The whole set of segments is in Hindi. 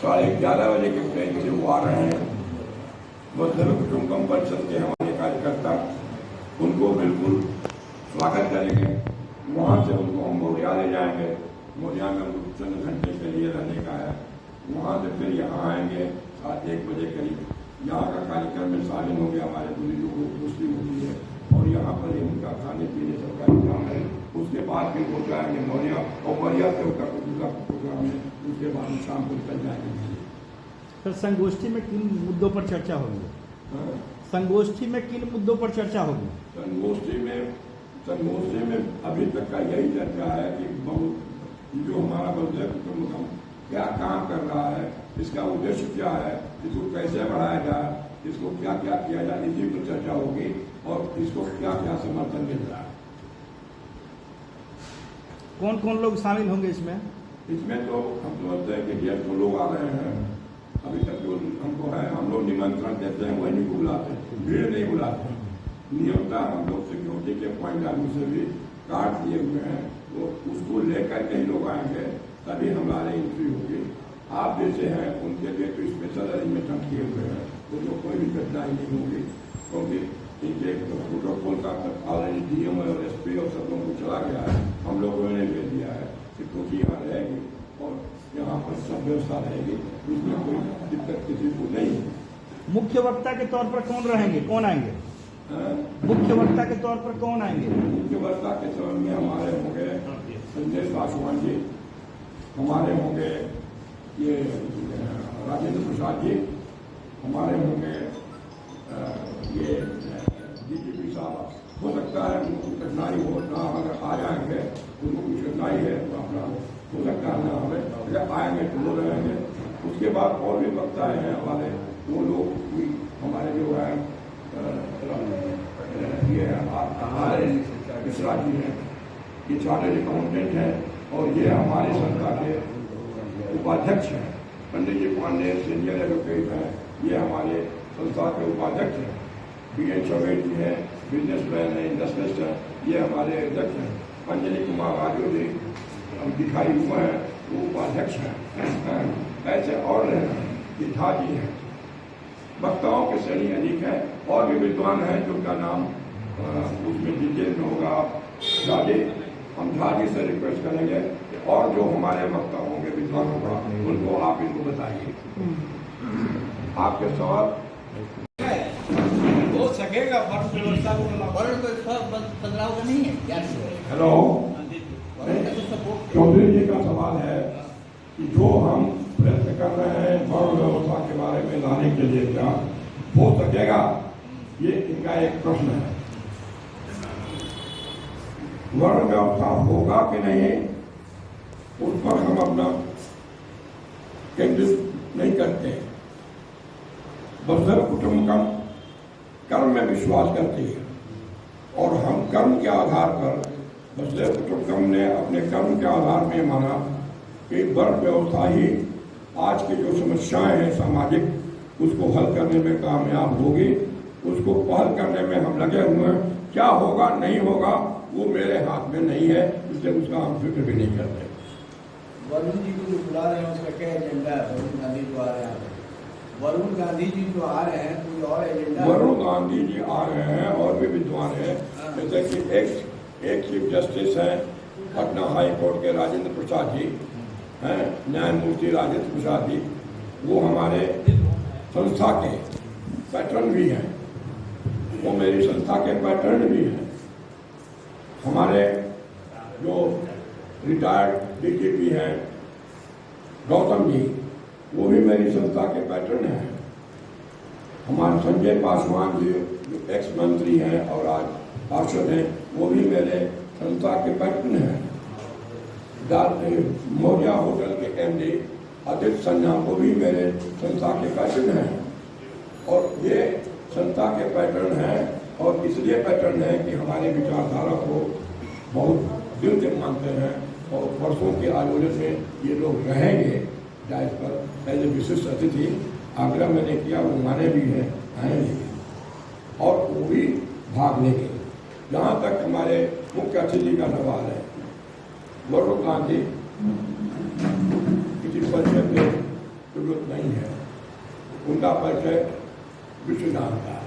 11:30 बजे के ट्रेन से वो आ रहे हैं। वसुधैव कुटुंबकम परिषद के हमारे कार्यकर्ता उनको बिल्कुल स्वागत करेंगे। वहाँ से उनको हम मौर्या ले जाएंगे। मौर्या में उनको चंद घंटे के लिए रहने का है। वहाँ से फिर यहाँ आएंगे 1 बजे करीब। यहाँ का कार्यक्रम में शामिल होंगे। हमारे पूरी लोगों को पुष्टि होती है और यहाँ पर ही उनका खाने पीने सब का इंतजाम है। उसके बाद फिर वो जाएंगे मौर्या और मौर्या से उनका दूसरा प्रोग्राम है। उसके बाद शाम को निकल जाएंगे। सर, संगोष्ठी में किन मुद्दों पर चर्चा होगी? संगोष्ठी में किन मुद्दों पर चर्चा होगी? संगोष्ठी में अभी तक का यही चर्चा है कि बहुत जो हमारा वसुधैव कुटुंबकम क्या काम कर रहा है, इसका उद्देश्य क्या है, इसको कैसे बढ़ाया जाए, इसको क्या क्या किया जाए, इसी पर चर्चा होगी और इसको क्या क्या समर्थन मिल रहा है। कौन कौन लोग शामिल होंगे इसमें? इसमें तो हम समझते हैं कि 150 लोग आ रहे हैं। अभी तक जो हमको है, हम लोग निमंत्रण देते हैं, वही को बुलाते हैं, भीड़ नहीं बुलाते हैं। नियमता हम लोग सिक्योरिटी के पॉइंट आदमी से भी कार्ड दिए हुए हैं, वो उसको लेकर के ही लोग आएंगे, तभी हमारे एंट्री होगी। आप जैसे हैं उनके लिए तो स्पेशल अरेंजमेंट हम किए हुए हैं, उनको कोई भी कठिनाई नहीं होगी, क्योंकि इनके प्रोटोकॉल का ऑलरेडी डीएम और एसपी और सब लोगों को चला गया है। हम लोगों ने भेज दिया है सिक्योरिटी यहाँ रहेगी और यहाँ पर सब व्यवस्था रहेगी, उसमें कोई दिक्कत किसी को नहीं। मुख्य वक्ता के तौर पर कौन रहेंगे, कौन आएंगे? मुख्य वक्ता के तौर पर कौन आएंगे? मुख्य वक्ता के तौर में हमारे होंगे संजय पासवान जी, हमारे होंगे ये राजेंद्र प्रसाद जी, हमारे होंगे ये डीजीपी साहब। हो सकता है उनको कठिनाई हो ना, अगर आ जाएंगे उनको कुछ कठिनाई है तो अपना हो सकता है ना हमें, अगर आएंगे तो वो रहेंगे। उसके बाद और भी वक्ता हैं हमारे, वो लोग भी हमारे जो है ये मिश्रा जी हैं, ये चार्टर्ड अकाउंटेंट हैं और ये हमारे संस्था के उपाध्यक्ष हैं। पंडित जी पांडे सीनियर एडवोकेट हैं, ये हमारे संस्था के उपाध्यक्ष हैं। BN चौबे जी हैं, बिजनेसमैन हैं, इंडस्ट्रियलिस्ट हैं, ये हमारे अध्यक्ष हैं। अंजलि कुमार राजू जी हम दिखाई हुए हैं, वो उपाध्यक्ष हैं। ऐसे और झा जी हैं। वक्ताओं की श्रेणी अधिक है और भी विद्वान हैं जिनका नाम उसमें डिटेल में होगा। राजे हम झा जी से रिक्वेस्ट करेंगे और जो हमारे वक्ता होंगे विद्वान होगा उनको आप इनको बताइए। आपके सवाल हो सकेगा वर्ण व्यवस्था बदलाव का नहीं है। हेलो, चौधरी जी का सवाल है कि जो हम प्रयत्न कर रहे हैं वर्ण व्यवस्था के बारे में लाने के लिए क्या हो सकेगा, ये इनका एक प्रश्न है। वर्ण व्यवस्था होगा कि नहीं उस पर हम अपना केंद्रित नहीं करते। वसुधैव कुटुंबकम कर्म में विश्वास करती है और हम कर्म के आधार पर वसुधैव कुटुंबकम ने अपने कर्म के आधार में माना कि वर्ण व्यवस्था ही आज की जो समस्याएं हैं सामाजिक, उसको हल करने में कामयाब होगी। उसको पहल करने में हम लगे हुए हैं। क्या होगा नहीं होगा वो मेरे हाथ में नहीं है, इसलिए उसका हम फिक्र भी नहीं करते। वरुण जी को जो बुला रहे हैं उसका क्या एजेंडा है? वरुण गांधी जो आ रहे हैं, वरुण गांधी जी जो आ रहे हैं कोई और एजेंडा? वरुण गांधी जी आ रहे हैं और भी विद्वान हैं, जैसे कि एक चीफ जस्टिस हैं पटना हाई कोर्ट के राजेंद्र प्रसाद जी हैं, न्यायमूर्ति राजेंद्र प्रसाद जी, वो हमारे संस्था के पैटर्न भी हैं, वो मेरी संस्था के पैटर्न भी हैं। हमारे जो रिटायर्ड डीजीपी हैं गौतम जी, वो भी मेरी संस्था के पैटर्न हैं। हमारे संजय पासवान जी जो एक्स मंत्री हैं और आज पार्षद हैं, वो भी मेरे संस्था के पैटर्न हैं। मौर्या होटल के MD आदित्य सन्हा, वो भी मेरे संस्था के पैटर्न हैं। और ये संस्था के पैटर्न हैं और इसलिए पैटर्न है कि हमारे विचारधारा को बहुत दिल से मानते हैं और वर्षों के आयोजन में ये लोग रहेंगे डाइस पर एज ए विशिष्ट अतिथि। आग्रह मैंने किया, वो माने भी हैं, आएंगे और वो भी भाग लेंगे। जहाँ तक हमारे मुख्य अतिथि का सवाल है, वरुण गांधी किसी परिषद के जरूरत नहीं है। उनका परिचय विश्व जानता है,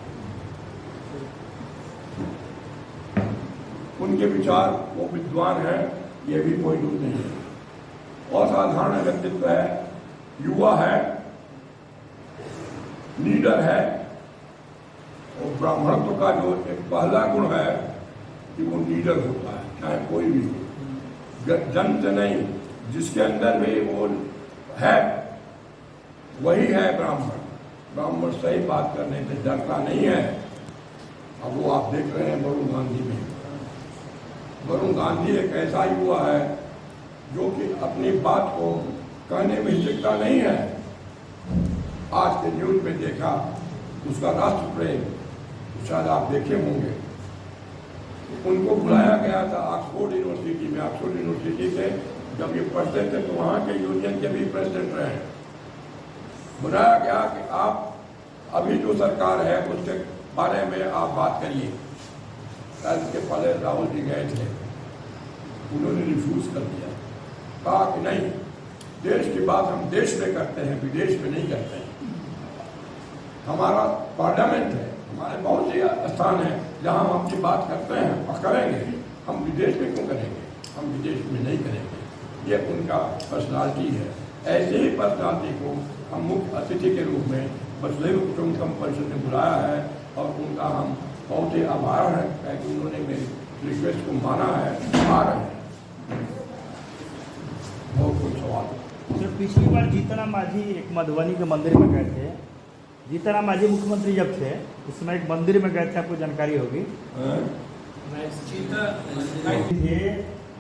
उनके विचार वो विद्वान है, ये भी कोई दूर नहीं है। असाधारण व्यक्तित्व है, युवा है, लीडर है, और ब्राह्मणत्व का जो एक पहला गुण है कि वो लीडर होता है, चाहे कोई भी हो, जन से नहीं, जिसके अंदर भी वो है वही है ब्राह्मण। ब्राह्मण सही बात करने से डरता नहीं है। अब वो आप देख रहे हैं वरुण गांधी में। वरुण गांधी एक ऐसा युवा है जो कि अपनी बात को कहने में हिचकता नहीं है। आज के न्यूज में देखा उसका राष्ट्र प्रेम, शायद आप देखे होंगे, उनको बुलाया गया था ऑक्सफोर्ड यूनिवर्सिटी में। ऑक्सफोर्ड यूनिवर्सिटी से जब ये पढ़ते थे तो वहाँ के यूनियन के भी प्रेसिडेंट रहे। बुलाया गया कि आप अभी जो सरकार है उसके बारे में आप बात करिए। इसके पहले राहुल जी गए थे, उन्होंने रिफ्यूज कर दिया, कहा कि नहीं, देश की बात हम देश में करते हैं, विदेश में नहीं करते हैं। हमारा पार्लियामेंट है, हमारे बहुत से स्थान है जहां हम अपनी बात करते हैं और करेंगे, हम विदेश में क्यों करेंगे, हम विदेश में नहीं करेंगे। ये उनका पर्सनालिटी है। ऐसे ही पर्सनालिटी को हम मुख्य अतिथि के रूप में वसुधैव कुटुंबकम परिषद ने बुलाया है और उनका हम बहुत ही आभार है कि उन्होंने मेरी रिक्वेस्ट को माना है, आ रहे हैं। बहुत कुछ सवाल। सर, पिछली बार जीतन माझी एक मधुबनी के मंदिर में गए थे। जीतन माझी मुख्यमंत्री जब थे उस समय एक मंदिर में गए थे, आपको जानकारी होगी। थे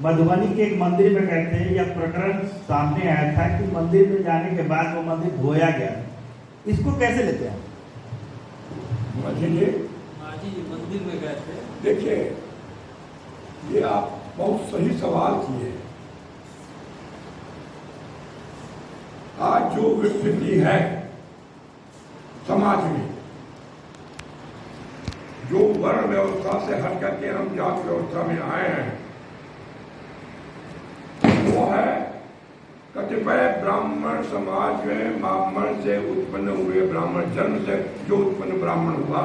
मधुबनी के एक मंदिर में गए थे, यह प्रकरण सामने आया था कि मंदिर में जाने के बाद वो मंदिर धोया गया। इसको कैसे लेते हैं? माझी जी मंदिर में गए थे। देखिए, ये आप बहुत सही सवाल किए। आज जो विकृति है समाज में, जो वर्ण व्यवस्था से हट करके हम जाति व्यवस्था में आए हैं, वो है कतिपय ब्राह्मण समाज में ब्राह्मण से उत्पन्न हुए, ब्राह्मण जन्म से जो उत्पन्न ब्राह्मण हुआ,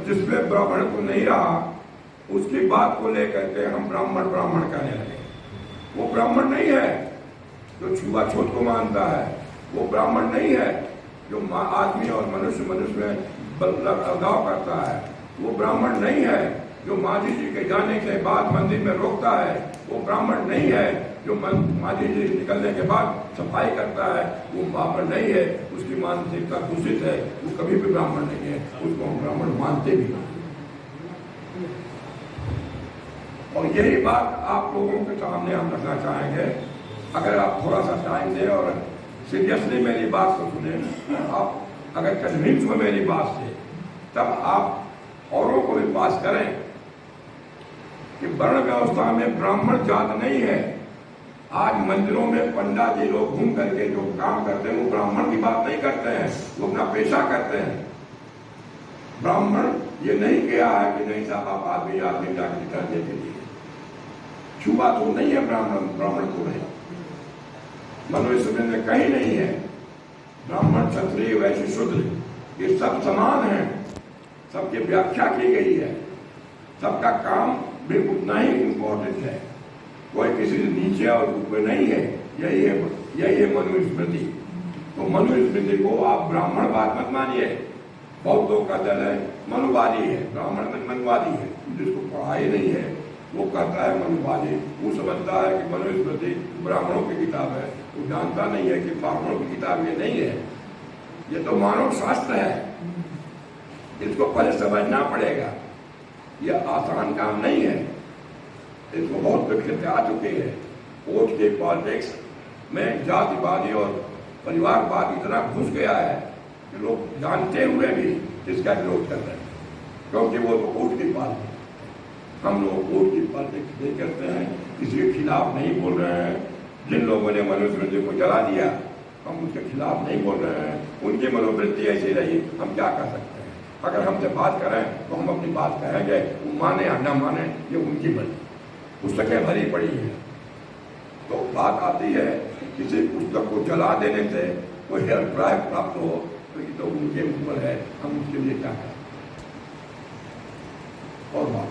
जिसमें ब्राह्मण को नहीं रहा, उसकी बात को लेकर के हम ब्राह्मण ब्राह्मण कहने लगे। वो ब्राह्मण नहीं है जो छुआछूत को मानता है, वो ब्राह्मण नहीं है जो आदमी और मनुष्य में अलगाव करता है, वो ब्राह्मण नहीं है जो माझी जी के जाने के बाद मंदिर में रोकता है, वो ब्राह्मण नहीं है जो माझी जी निकलने के बाद सफाई करता है, वो ब्राह्मण नहीं है। उसकी मानसिकता दूषित है, वो कभी भी ब्राह्मण नहीं है, उसको हम ब्राह्मण मानते भी नहीं। और यही बात आप लोगों के सामने हम रखना चाहेंगे। अगर आप थोड़ा सा टाइम दें और सीरियसली मेरी बात को सुने, आप अगर कन्विंस हो मेरी बात से, तब आप औरों को भी पास करें कि वर्ण व्यवस्था में ब्राह्मण जात नहीं है। आज मंदिरों में पंडा जी लोग घूम करके जो काम करते हैं वो ब्राह्मण की बात नहीं करते हैं, वो अपना पेशा करते हैं। ब्राह्मण ये नहीं किया है कि नहीं साहब आप आदमी जाकर करने के लिए छुआ तो नहीं है, ब्राह्मण को नहीं, मनुष्य में कहीं नहीं है। ब्राह्मण क्षत्रिय वैश्य शूद्र ये सब समान है, सबकी व्याख्या की गई है, सबका काम भी उतना ही इम्पोर्टेंट है, कोई किसी से नीचे और ऊपर नहीं है। यही है मनुस्मृति। तो मनुस्मृति को आप ब्राह्मणवाद मत मानिए। बौद्धों का दल है मनुवादी है, ब्राह्मण में मनुवादी है, जिसको पढ़ाई नहीं है वो कहता है मनुवादी। वो समझता है कि मनुस्मृति ब्राह्मणों की किताब है, वो जानता नहीं है कि ब्राह्मणों की किताब ये नहीं है, ये तो मानव शास्त्र है। इसको पहले समझना पड़ेगा, यह आसान काम नहीं है। इसको बहुत विकसित आ चुके हैं। वोट के पॉलिटिक्स में जातिवादी और परिवारवाद इतना घुस गया है कि लोग जानते हुए भी इसका विरोध कर रहे हैं, क्योंकि वो तो वोट की पॉलिटिक्स। हम लोग वोट की पॉलिटिक्स नहीं करते हैं, किसी के खिलाफ नहीं बोल रहे हैं। जिन लोगों ने मनुस्मृति को जला दिया, हम उसके खिलाफ नहीं बोल रहे हैं। उनकी मनोवृत्ति ऐसी रही, हम क्या कर सकते हैं। अगर हमसे बात करें तो हम अपनी बात कहेंगे, वो माने या न माने ये उनकी मर्जी, पुस्तकें भरी पड़ी हैं। तो बात आती है किसी पुस्तक को जला देने से कोई अभिप्राय प्राप्त हो तो ये तो उनके ऊपर है, हम उसके लिए क्या करें। और बात